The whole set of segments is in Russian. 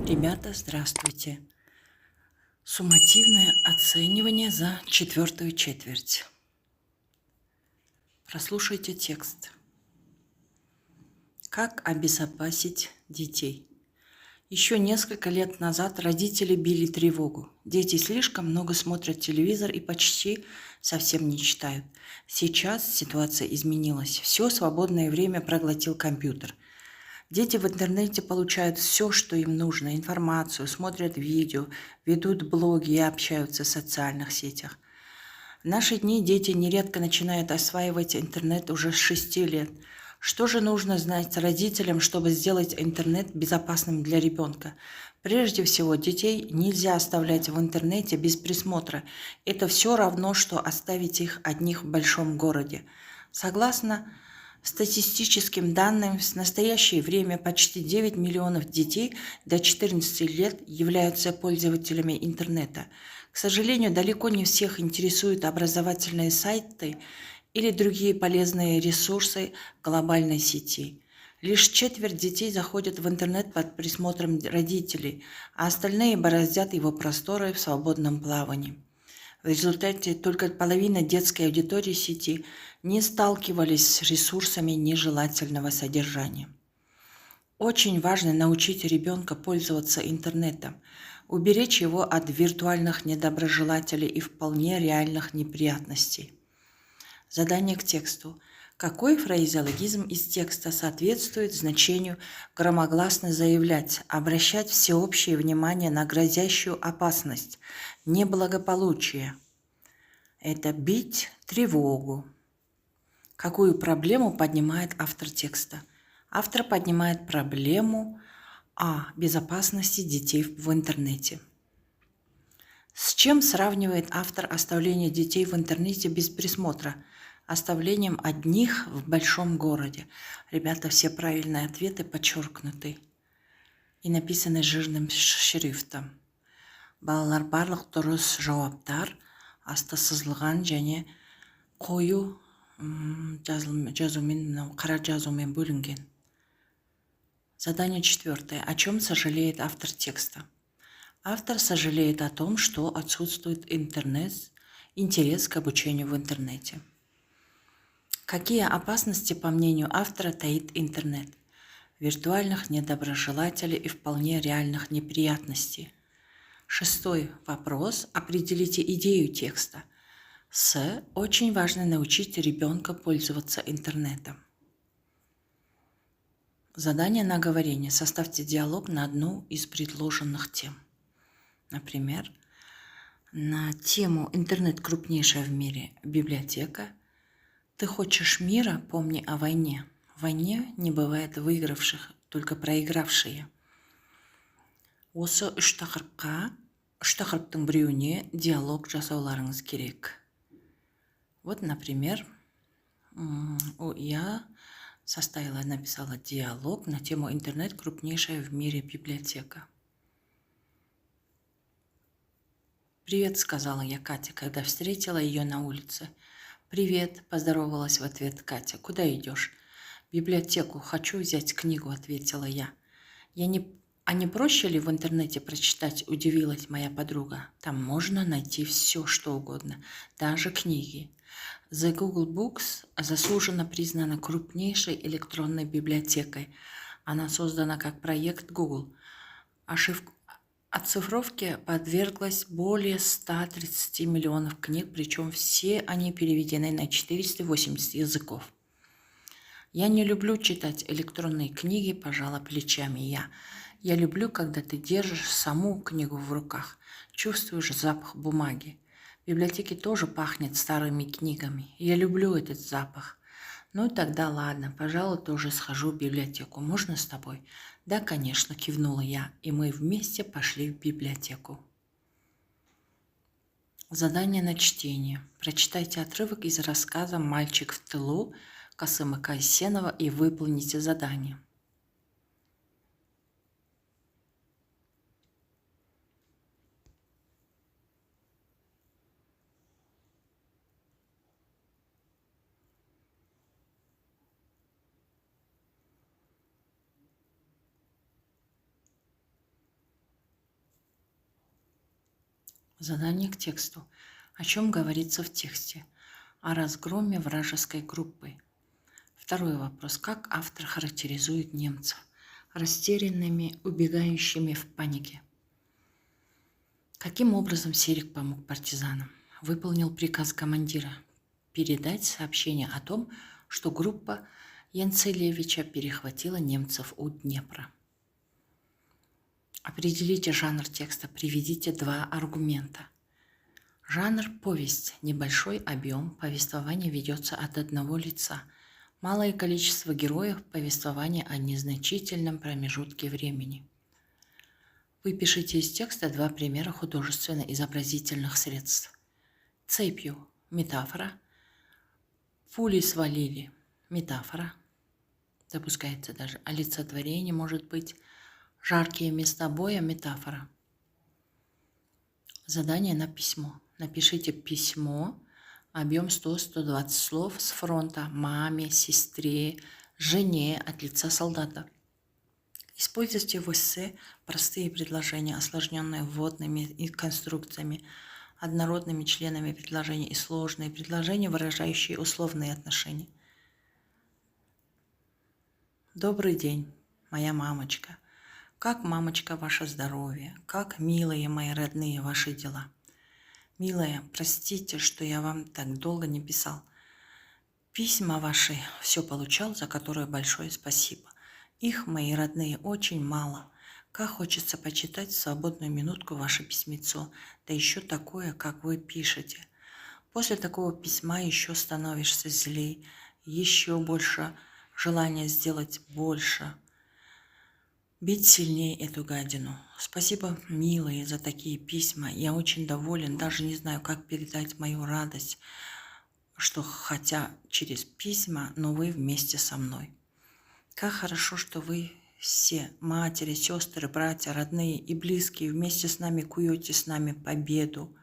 Ребята, здравствуйте. Суммативное оценивание за четвертую четверть. Прослушайте текст. Как обезопасить детей? Еще несколько лет назад родители били тревогу. Дети слишком много смотрят телевизор и почти совсем не читают. Сейчас ситуация изменилась. Все свободное время проглотил компьютер. Дети в интернете получают все, что им нужно, информацию, смотрят видео, ведут блоги и общаются в социальных сетях. В наши дни дети нередко начинают осваивать интернет уже с 6 лет. Что же нужно знать родителям, чтобы сделать интернет безопасным для ребенка? Прежде всего, детей нельзя оставлять в интернете без присмотра. Это все равно, что оставить их одних в большом городе. Согласно статистическим данным, в настоящее время почти 9 миллионов детей до 14 лет являются пользователями интернета. К сожалению, далеко не всех интересуют образовательные сайты или другие полезные ресурсы глобальной сети. Лишь четверть детей заходят в интернет под присмотром родителей, а остальные бороздят его просторы в свободном плавании. В результате только половина детской аудитории сети не сталкивались с ресурсами нежелательного содержания. Очень важно научить ребенка пользоваться интернетом, уберечь его от виртуальных недоброжелателей и вполне реальных неприятностей. Задание к тексту. Какой фразеологизм из текста соответствует значению громогласно заявлять, обращать всеобщее внимание на грозящую опасность, неблагополучие? Это бить тревогу. Какую проблему поднимает автор текста? Автор поднимает проблему о безопасности детей в интернете. С чем сравнивает автор оставление детей в интернете без присмотра? Оставлением одних в большом городе. Ребята, все правильные ответы подчеркнуты и написаны жирным шрифтом. Балалар барлық дұрыс жауаптар асты сызылған және қою жазумен, қара жазумен бөлінген. Задание 4. О чем сожалеет автор текста? Автор сожалеет о том, что отсутствует интерес к обучению в интернете. Какие опасности, по мнению автора, таит интернет? Виртуальных недоброжелателей и вполне реальных неприятностей. 6. вопрос. Определите идею текста. Очень важно научить ребенка пользоваться интернетом. Задание на говорение. Составьте диалог на одну из предложенных тем. Например, на тему «Интернет крупнейшая в мире библиотека». Ты хочешь мира, помни о войне. В войне не бывает выигравших, только проигравшие. Осы үш тақырыптың біреуіне диалог жасауларыңыз керек. Вот, например, я написала диалог на тему «Интернет крупнейшая в мире библиотека». «Привет», — сказала я Кате, когда встретила ее на улице. «Привет», — поздоровалась в ответ Катя. «Куда идешь?» «В библиотеку. Хочу взять книгу», — ответила я. «А не проще ли в интернете прочитать?» — удивилась моя подруга. «Там можно найти все, что угодно, даже книги». The Google Books заслуженно признана крупнейшей электронной библиотекой. Она создана как проект Google. Оцифровке подверглось более 130 миллионов книг, причем все они переведены на 480 языков. «Я не люблю читать электронные книги», – пожала плечами я. «Я люблю, когда ты держишь саму книгу в руках, чувствуешь запах бумаги. В библиотеке тоже пахнет старыми книгами. Я люблю этот запах». «Ну тогда ладно, пожалуй, тоже схожу в библиотеку. Можно с тобой?» «Да, конечно», — кивнула я, и мы вместе пошли в библиотеку. Задание на чтение. Прочитайте отрывок из рассказа «Мальчик в тылу» Касыма Кайсенова и выполните задание. Задание к тексту. О чем говорится в тексте? О разгроме вражеской группы. Второй вопрос. Как автор характеризует немцев? Растерянными, убегающими в панике. Каким образом Серик помог партизанам? Выполнил приказ командира передать сообщение о том, что группа Янцелевича перехватила немцев у Днепра. Определите жанр текста, приведите два аргумента. Жанр – повесть, небольшой объем, повествование ведется от одного лица. Малое количество героев, повествование о незначительном промежутке времени. Вы пишите из текста два примера художественно-изобразительных средств. Цепью – метафора. Пули свалили – метафора. Допускается даже олицетворение, может быть. Жаркие места боя – метафора. Задание на письмо. Напишите письмо, объем 100-120 слов с фронта маме, сестре, жене от лица солдата. Используйте в эссе простые предложения, осложненные вводными и конструкциями, однородными членами предложения и сложные предложения, выражающие условные отношения. Добрый день, моя мамочка. Как, мамочка, ваше здоровье? Как, милые мои родные, ваши дела? Милая, простите, что я вам так долго не писал. Письма ваши все получал, за которое большое спасибо. Их, мои родные, очень мало. Как хочется почитать в свободную минутку ваше письмецо, да еще такое, как вы пишете. После такого письма еще становишься злей, еще больше желания сделать больше. Бить сильнее эту гадину. Спасибо, милые, за такие письма. Я очень доволен, даже не знаю, как передать мою радость, что хотя через письма, но вы вместе со мной. Как хорошо, что вы все, матери, сестры, братья, родные и близкие, вместе с нами куете с нами победу.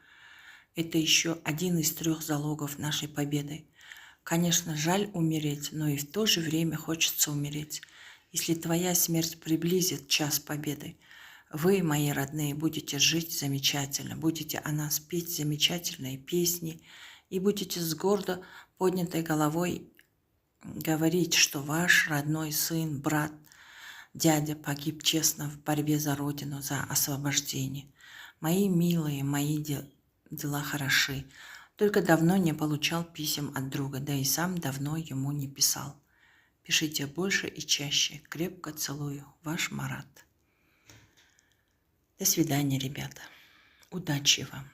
Это еще один из 3 залогов нашей победы. Конечно, жаль умереть, но и в то же время хочется умереть. Если твоя смерть приблизит час победы, вы, мои родные, будете жить замечательно, будете о нас петь замечательные песни и будете с гордо поднятой головой говорить, что ваш родной сын, брат, дядя погиб честно в борьбе за Родину, за освобождение. Мои милые, мои дела хороши. Только давно не получал писем от друга, да и сам давно ему не писал. Пишите больше и чаще. Крепко целую. Ваш Марат. До свидания, ребята. Удачи вам.